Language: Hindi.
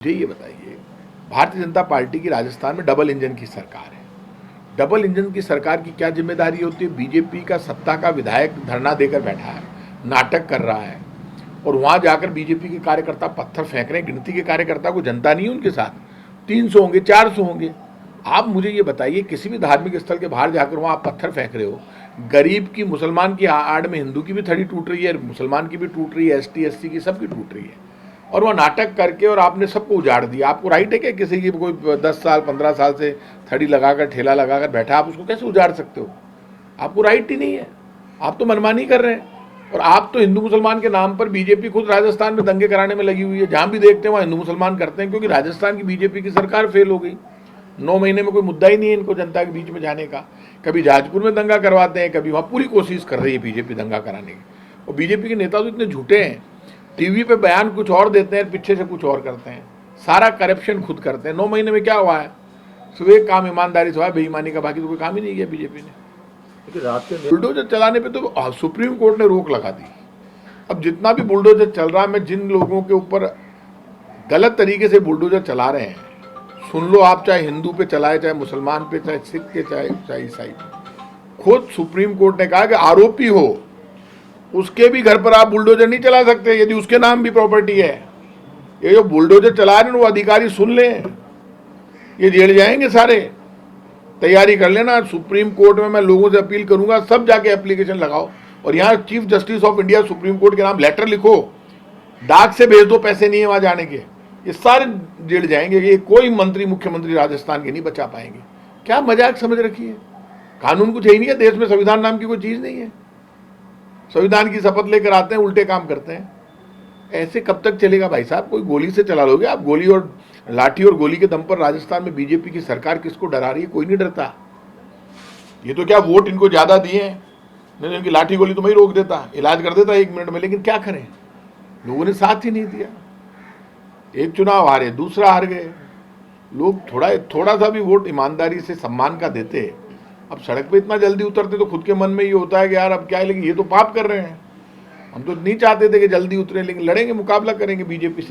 मुझे ये बताइए, भारतीय जनता पार्टी की राजस्थान में डबल इंजन की सरकार है। डबल इंजन की सरकार की क्या जिम्मेदारी होती है? बीजेपी का सत्ता का विधायक धरना देकर बैठा है, नाटक कर रहा है और वहां जाकर बीजेपी के कार्यकर्ता पत्थर फेंक रहे हैं। गिनती के कार्यकर्ता को जनता नहीं है उनके साथ, 300 होंगे, 400 होंगे। आप मुझे ये बताइए, किसी भी धार्मिक स्थल के बाहर जाकर वहाँ आप पत्थर फेंक रहे हो, गरीब की, मुसलमान की आड़ में हिंदू की भी थड़ी टूट रही है, मुसलमान की भी टूट रही है, एसटी एससी की सबकी टूट रही है, और वह नाटक करके और आपने सबको उजाड़ दिया। आपको राइट है क्या? किसी की कोई 10 साल 15 साल से थड़ी लगाकर, ठेला लगाकर बैठा, आप उसको कैसे उजाड़ सकते हो? आपको राइट ही नहीं है। आप तो मनमानी कर रहे हैं। और आप तो हिंदू मुसलमान के नाम पर, बीजेपी खुद राजस्थान में दंगे कराने में लगी हुई है। जहाँ भी देखते हैं वहाँ हिंदू मुसलमान करते हैं, क्योंकि राजस्थान की बीजेपी की सरकार फेल हो गई। 9 महीने में कोई मुद्दा ही नहीं है इनको जनता के बीच में जाने का। कभी जाजपुर में दंगा करवाते हैं, कभी वहाँ, पूरी कोशिश कर रही है बीजेपी दंगा कराने की। और बीजेपी के नेता तो इतने झूठे हैं, टीवी पे बयान कुछ और देते हैं, पीछे से कुछ और करते हैं। सारा करप्शन खुद करते हैं। 9 महीने में क्या हुआ है? सिर्फ एक काम ईमानदारी से हुआ है, बेईमानी का, बाकी तो कोई काम ही नहीं किया बीजेपी ने। रात के बुलडोजर चलाने पे तो सुप्रीम कोर्ट ने रोक लगा दी। अब जितना भी बुलडोजर चल रहा है, मैं जिन लोगों के ऊपर गलत तरीके से बुलडोजर चला रहे हैं, सुन लो आप, चाहे हिंदू पे चलाए, चाहे मुसलमान पे, चाहे सिख के, चाहे ईसाई, खुद सुप्रीम कोर्ट ने कहा कि आरोपी हो उसके भी घर पर आप बुलडोजर नहीं चला सकते यदि उसके नाम भी प्रॉपर्टी है। ये जो बुलडोजर चला रहे हैं वो अधिकारी सुन लें, ये जेल जाएंगे सारे। तैयारी कर लेना। सुप्रीम कोर्ट में मैं लोगों से अपील करूंगा, सब जाके एप्लीकेशन लगाओ और यहाँ chief justice of India supreme court के नाम लेटर लिखो, डाक से भेज दो, पैसे नहीं है वहां जाने के। ये सारे जेल जाएंगे। ये कोई मंत्री, मुख्यमंत्री राजस्थान के नहीं बचा पाएंगे। क्या मजाक समझ रखी है? कानून कुछ है ही नहीं है देश में, संविधान नाम की कोई चीज नहीं है। संविधान की शपथ लेकर आते हैं, उल्टे काम करते हैं। ऐसे कब तक चलेगा भाई साहब? कोई गोली से चला लोगे आप? गोली और लाठी और गोली के दम पर राजस्थान में बीजेपी की सरकार किसको डरा रही है? कोई नहीं डरता। ये तो क्या वोट इनको ज्यादा दिए हैं, नहीं इनकी लाठी गोली तो मैं ही रोक देता, इलाज कर देता 1 मिनट में। लेकिन क्या करें, लोगों ने साथ ही नहीं दिया। एक चुनाव हारे, दूसरा हार गए। लोग थोड़ा सा भी वोट ईमानदारी से, सम्मान का देते। अब सड़क पे इतना जल्दी उतरते तो खुद के मन में ये होता है कि यार अब क्या है, लेकिन ये तो पाप कर रहे हैं। हम तो नहीं चाहते थे कि जल्दी उतरे, लेकिन लड़ेंगे, मुकाबला करेंगे बीजेपी से।